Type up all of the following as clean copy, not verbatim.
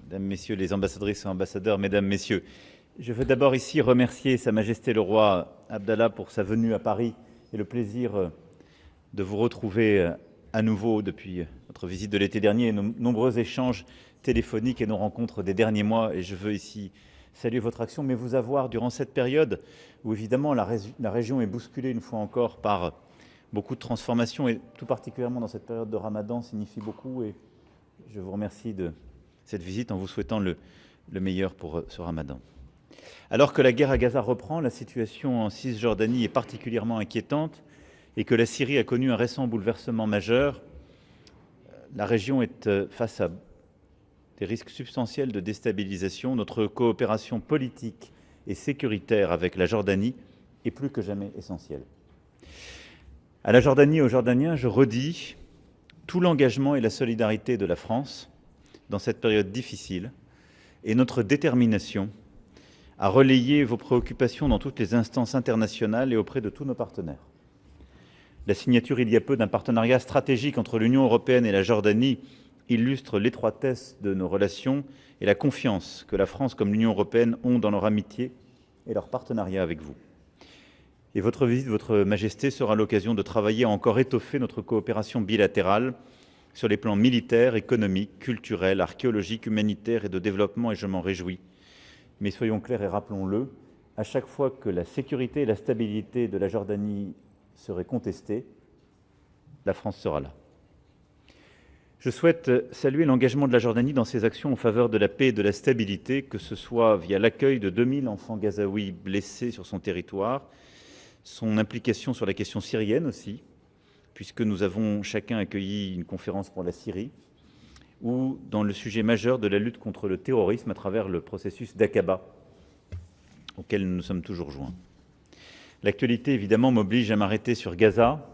Mesdames, Messieurs les ambassadrices et ambassadeurs, Mesdames, Messieurs, je veux d'abord ici remercier Sa Majesté le Roi Abdallah pour sa venue à Paris et le plaisir de vous retrouver à nouveau depuis notre visite de l'été dernier et nos nombreux échanges téléphoniques et nos rencontres des derniers mois. Et je veux ici saluer votre action, mais vous avoir durant cette période où évidemment la région est bousculée une fois encore par beaucoup de transformations et tout particulièrement dans cette période de Ramadan signifie beaucoup. Et je vous remercie de cette visite en vous souhaitant le meilleur pour ce Ramadan. Alors que la guerre à Gaza reprend, la situation en Cisjordanie est particulièrement inquiétante et que la Syrie a connu un récent bouleversement majeur, la région est face à des risques substantiels de déstabilisation. Notre coopération politique et sécuritaire avec la Jordanie est plus que jamais essentielle. À la Jordanie et aux Jordaniens, je redis tout l'engagement et la solidarité de la France dans cette période difficile et notre détermination à relayer vos préoccupations dans toutes les instances internationales et auprès de tous nos partenaires. La signature il y a peu d'un partenariat stratégique entre l'Union européenne et la Jordanie illustre l'étroitesse de nos relations et la confiance que la France comme l'Union européenne ont dans leur amitié et leur partenariat avec vous. Et votre visite, Votre Majesté, sera l'occasion de travailler à encore étoffer notre coopération bilatérale sur les plans militaires, économiques, culturels, archéologiques, humanitaires et de développement, et je m'en réjouis. Mais soyons clairs et rappelons-le, à chaque fois que la sécurité et la stabilité de la Jordanie seraient contestées, la France sera là. Je souhaite saluer l'engagement de la Jordanie dans ses actions en faveur de la paix et de la stabilité, que ce soit via l'accueil de 2000 enfants gazaouis blessés sur son territoire, son implication sur la question syrienne aussi, puisque nous avons chacun accueilli une conférence pour la Syrie, ou dans le sujet majeur de la lutte contre le terrorisme à travers le processus d'Aqaba, auquel nous nous sommes toujours joints. L'actualité, évidemment, m'oblige à m'arrêter sur Gaza.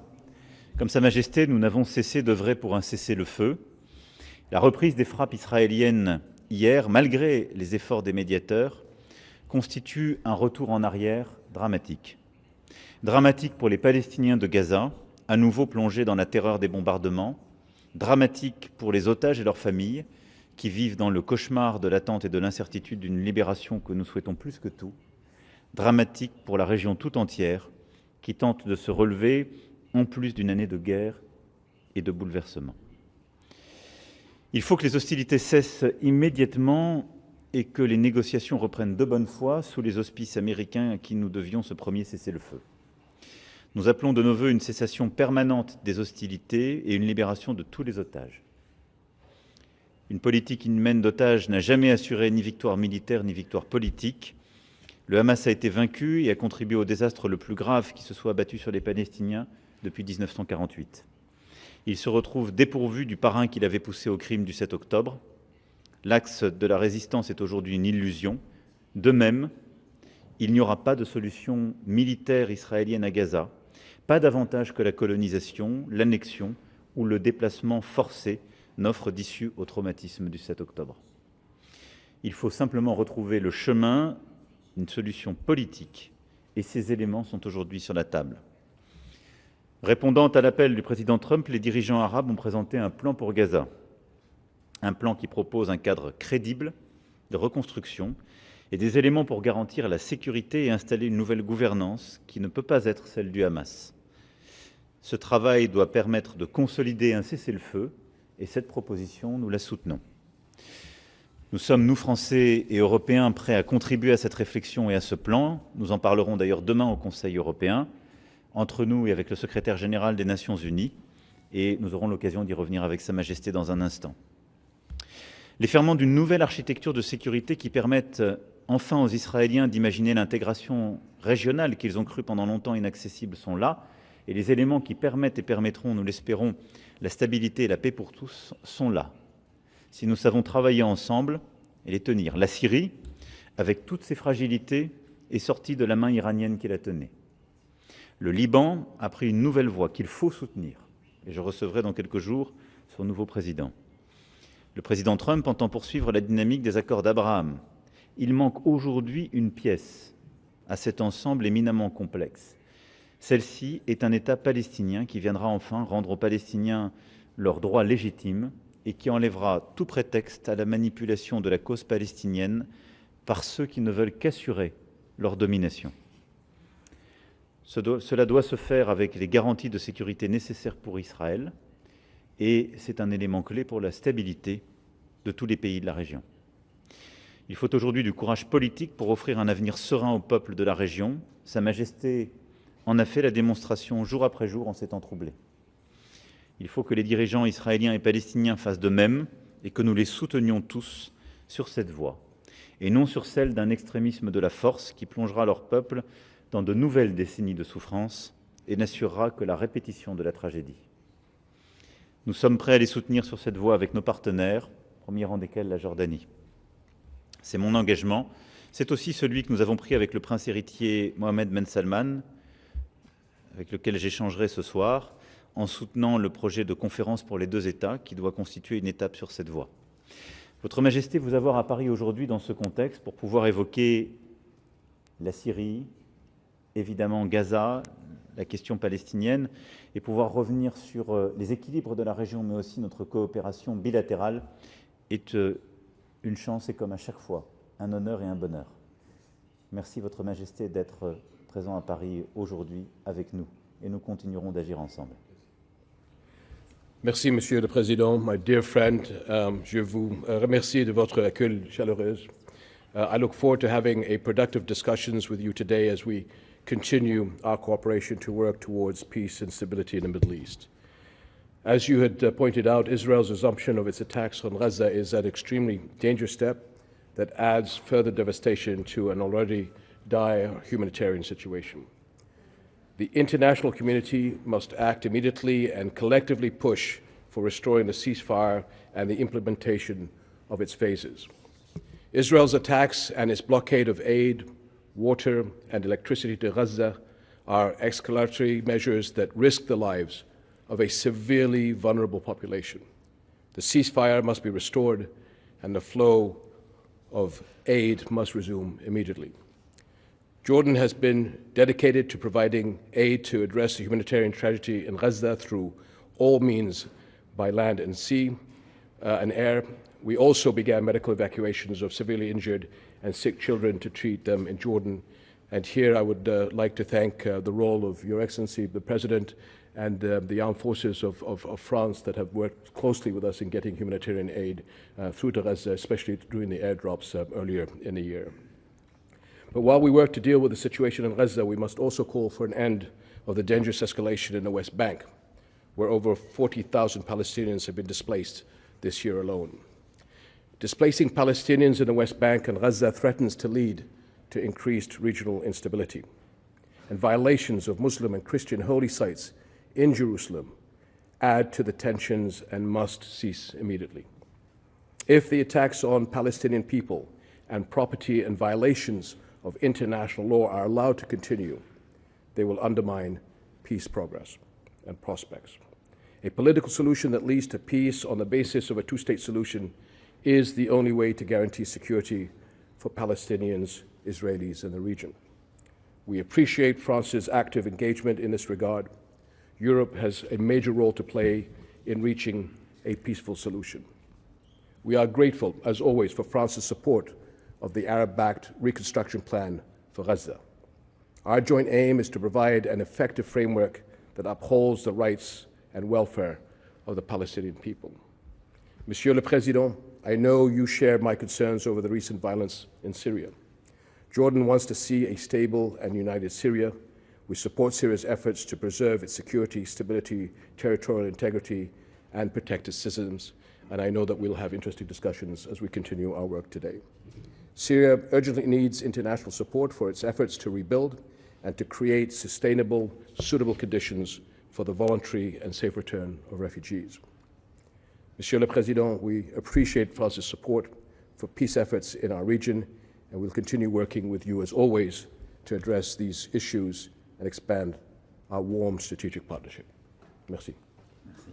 Comme Sa Majesté, nous n'avons cessé d'œuvrer pour un cessez-le-feu. La reprise des frappes israéliennes hier, malgré les efforts des médiateurs, constitue un retour en arrière dramatique. Dramatique pour les Palestiniens de Gaza, à nouveau plongés dans la terreur des bombardements, dramatique pour les otages et leurs familles, qui vivent dans le cauchemar de l'attente et de l'incertitude d'une libération que nous souhaitons plus que tout, dramatique pour la région tout entière, qui tente de se relever en plus d'une année de guerre et de bouleversement. Il faut que les hostilités cessent immédiatement et que les négociations reprennent de bonne foi sous les auspices américains à qui nous devions ce premier cessez-le-feu. Nous appelons de nos vœux une cessation permanente des hostilités et une libération de tous les otages. Une politique inhumaine d'otages n'a jamais assuré ni victoire militaire ni victoire politique. Le Hamas a été vaincu et a contribué au désastre le plus grave qui se soit abattu sur les Palestiniens depuis 1948. Il se retrouve dépourvu du parrain qu'il avait poussé au crime du 7 octobre. L'axe de la résistance est aujourd'hui une illusion. De même, il n'y aura pas de solution militaire israélienne à Gaza, pas davantage que la colonisation, l'annexion ou le déplacement forcé n'offrent d'issue au traumatisme du 7 octobre. Il faut simplement retrouver le chemin, une solution politique, et ces éléments sont aujourd'hui sur la table. Répondant à l'appel du président Trump, les dirigeants arabes ont présenté un plan pour Gaza. Un plan qui propose un cadre crédible de reconstruction et des éléments pour garantir la sécurité et installer une nouvelle gouvernance qui ne peut pas être celle du Hamas. Ce travail doit permettre de consolider un cessez-le-feu et cette proposition, nous la soutenons. Nous sommes, nous Français et Européens, prêts à contribuer à cette réflexion et à ce plan. Nous en parlerons d'ailleurs demain au Conseil européen, entre nous et avec le secrétaire général des Nations Unies, et nous aurons l'occasion d'y revenir avec Sa Majesté dans un instant. Les ferments d'une nouvelle architecture de sécurité qui permettent enfin aux Israéliens d'imaginer l'intégration régionale qu'ils ont cru pendant longtemps inaccessible sont là, et les éléments qui permettent et permettront, nous l'espérons, la stabilité et la paix pour tous sont là. Si nous savons travailler ensemble et les tenir. La Syrie, avec toutes ses fragilités, est sortie de la main iranienne qui la tenait. Le Liban a pris une nouvelle voie qu'il faut soutenir, et je recevrai dans quelques jours son nouveau président. Le président Trump entend poursuivre la dynamique des accords d'Abraham. Il manque aujourd'hui une pièce à cet ensemble éminemment complexe. Celle-ci est un État palestinien qui viendra enfin rendre aux Palestiniens leurs droits légitimes et qui enlèvera tout prétexte à la manipulation de la cause palestinienne par ceux qui ne veulent qu'assurer leur domination. Cela doit se faire avec les garanties de sécurité nécessaires pour Israël, et c'est un élément clé pour la stabilité de tous les pays de la région. Il faut aujourd'hui du courage politique pour offrir un avenir serein au peuple de la région. Sa Majesté en a fait la démonstration jour après jour en ces temps troublés. Il faut que les dirigeants israéliens et palestiniens fassent de même et que nous les soutenions tous sur cette voie, et non sur celle d'un extrémisme de la force qui plongera leur peuple dans de nouvelles décennies de souffrance et n'assurera que la répétition de la tragédie. Nous sommes prêts à les soutenir sur cette voie avec nos partenaires, au premier rang desquels la Jordanie. C'est mon engagement, c'est aussi celui que nous avons pris avec le prince héritier Mohammed Ben Salman, avec lequel j'échangerai ce soir, en soutenant le projet de conférence pour les deux États qui doit constituer une étape sur cette voie. Votre Majesté, vous avoir à Paris aujourd'hui dans ce contexte pour pouvoir évoquer la Syrie, évidemment Gaza, la question palestinienne, et pouvoir revenir sur les équilibres de la région, mais aussi notre coopération bilatérale, est une chance et comme à chaque fois, un honneur et un bonheur. Merci Votre Majesté d'être présent à Paris aujourd'hui avec nous, et nous continuerons d'agir ensemble. Merci, Monsieur le Président. My dear friend, je vous remercie de votre accueil chaleureux. I look forward to having a productive discussions with you today as we continue our cooperation to work towards peace and stability in the Middle East. As you had pointed out, Israel's resumption of its attacks on Gaza is an extremely dangerous step that adds further devastation to an already dire humanitarian situation. The international community must act immediately and collectively push for restoring the ceasefire and the implementation of its phases. Israel's attacks and its blockade of aid, water, and electricity to Gaza are escalatory measures that risk the lives of a severely vulnerable population. The ceasefire must be restored and the flow of aid must resume immediately. Jordan has been dedicated to providing aid to address the humanitarian tragedy in Gaza through all means by land and sea and air. We also began medical evacuations of severely injured and sick children to treat them in Jordan. And here I would like to thank the role of Your Excellency, the President, and the armed forces of France that have worked closely with us in getting humanitarian aid through to Gaza, especially during the airdrops earlier in the year. But while we work to deal with the situation in Gaza, we must also call for an end of the dangerous escalation in the West Bank, where over 40,000 Palestinians have been displaced this year alone. Displacing Palestinians in the West Bank and Gaza threatens to lead to increased regional instability, and violations of Muslim and Christian holy sites in Jerusalem add to the tensions and must cease immediately. If the attacks on Palestinian people and property and violations of international law are allowed to continue, they will undermine peace progress and prospects. A political solution that leads to peace on the basis of a two-state solution is the only way to guarantee security for Palestinians, Israelis, and the region. We appreciate France's active engagement in this regard. Europe has a major role to play in reaching a peaceful solution. We are grateful, as always, for France's support of the Arab-backed reconstruction plan for Gaza. Our joint aim is to provide an effective framework that upholds the rights and welfare of the Palestinian people. Monsieur le Président, I know you share my concerns over the recent violence in Syria. Jordan wants to see a stable and united Syria. We support Syria's efforts to preserve its security, stability, territorial integrity, and protect its citizens, and I know that we'll have interesting discussions as we continue our work today. Syria urgently needs international support for its efforts to rebuild and to create sustainable, suitable conditions for the voluntary and safe return of refugees. Monsieur le Président, we appreciate France's support for peace efforts in our region, and we'll continue working with you, as always, to address these issues and expand our warm strategic partnership. Merci. Merci.